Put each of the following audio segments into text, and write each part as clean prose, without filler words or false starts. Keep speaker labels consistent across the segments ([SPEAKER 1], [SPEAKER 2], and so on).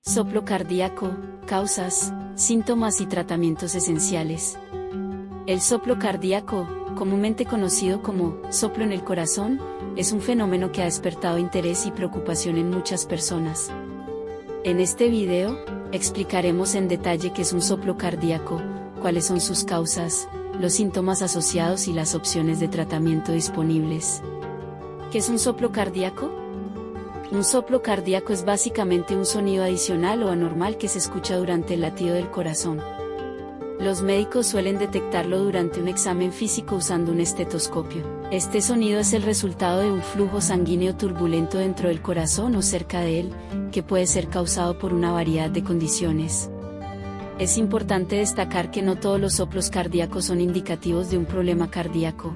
[SPEAKER 1] Soplo cardíaco, causas, síntomas y tratamientos esenciales. El soplo cardíaco, comúnmente conocido como soplo en el corazón, es un fenómeno que ha despertado interés y preocupación en muchas personas. En este video, explicaremos en detalle qué es un soplo cardíaco, cuáles son sus causas, los síntomas asociados y las opciones de tratamiento disponibles. ¿Qué es un soplo cardíaco? Un soplo cardíaco es básicamente un sonido adicional o anormal que se escucha durante el latido del corazón. Los médicos suelen detectarlo durante un examen físico usando un estetoscopio. Este sonido es el resultado de un flujo sanguíneo turbulento dentro del corazón o cerca de él, que puede ser causado por una variedad de condiciones. Es importante destacar que no todos los soplos cardíacos son indicativos de un problema cardíaco.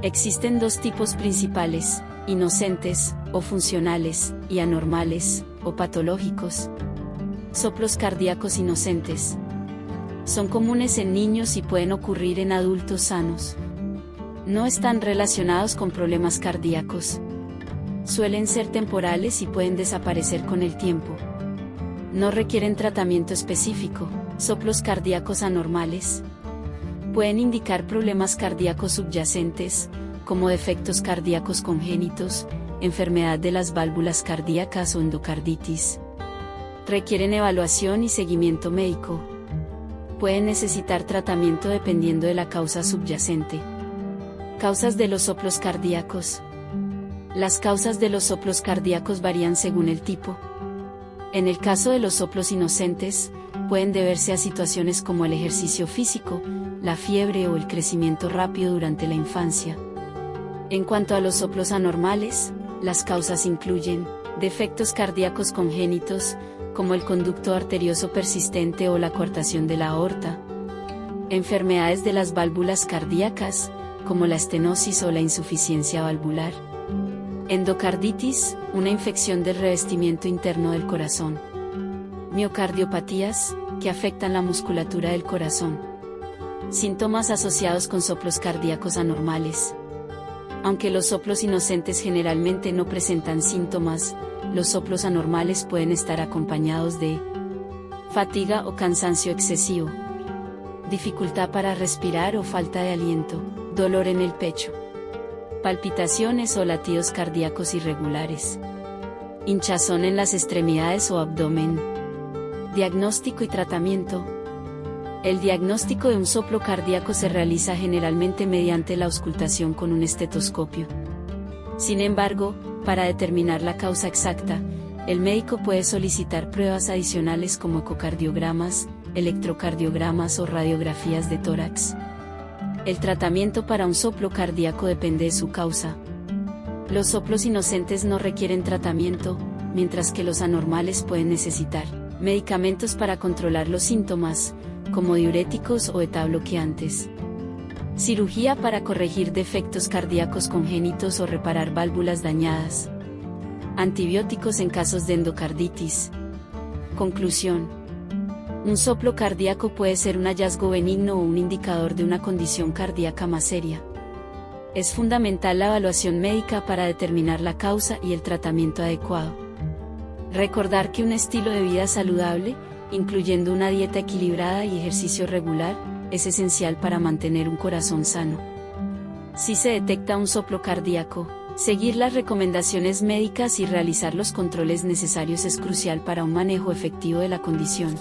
[SPEAKER 1] Existen dos tipos principales: inocentes, o funcionales, y anormales, o patológicos. Soplos cardíacos inocentes. Son comunes en niños y pueden ocurrir en adultos sanos. No están relacionados con problemas cardíacos. Suelen ser temporales y pueden desaparecer con el tiempo. No requieren tratamiento específico. Soplos cardíacos anormales. Pueden indicar problemas cardíacos subyacentes, como defectos cardíacos congénitos, enfermedad de las válvulas cardíacas o endocarditis. Requieren evaluación y seguimiento médico. Pueden necesitar tratamiento dependiendo de la causa subyacente. Causas de los soplos cardíacos. Las causas de los soplos cardíacos varían según el tipo. En el caso de los soplos inocentes, pueden deberse a situaciones como el ejercicio físico, la fiebre o el crecimiento rápido durante la infancia. En cuanto a los soplos anormales, las causas incluyen defectos cardíacos congénitos, como el conducto arterioso persistente o la coartación de la aorta, enfermedades de las válvulas cardíacas, como la estenosis o la insuficiencia valvular, endocarditis, una infección del revestimiento interno del corazón, miocardiopatías, que afectan la musculatura del corazón. Síntomas asociados con soplos cardíacos anormales. Aunque los soplos inocentes generalmente no presentan síntomas, los soplos anormales pueden estar acompañados de fatiga o cansancio excesivo, dificultad para respirar o falta de aliento, dolor en el pecho, palpitaciones o latidos cardíacos irregulares, hinchazón en las extremidades o abdomen. Diagnóstico y tratamiento. El diagnóstico de un soplo cardíaco se realiza generalmente mediante la auscultación con un estetoscopio. Sin embargo, para determinar la causa exacta, el médico puede solicitar pruebas adicionales como ecocardiogramas, electrocardiogramas o radiografías de tórax. El tratamiento para un soplo cardíaco depende de su causa. Los soplos inocentes no requieren tratamiento, mientras que los anormales pueden necesitar medicamentos para controlar los síntomas, como diuréticos o etabloqueantes. Cirugía para corregir defectos cardíacos congénitos o reparar válvulas dañadas. Antibióticos en casos de endocarditis. Conclusión. Un soplo cardíaco puede ser un hallazgo benigno o un indicador de una condición cardíaca más seria. Es fundamental la evaluación médica para determinar la causa y el tratamiento adecuado. Recordar que un estilo de vida saludable, incluyendo una dieta equilibrada y ejercicio regular, es esencial para mantener un corazón sano. Si se detecta un soplo cardíaco, seguir las recomendaciones médicas y realizar los controles necesarios es crucial para un manejo efectivo de la condición.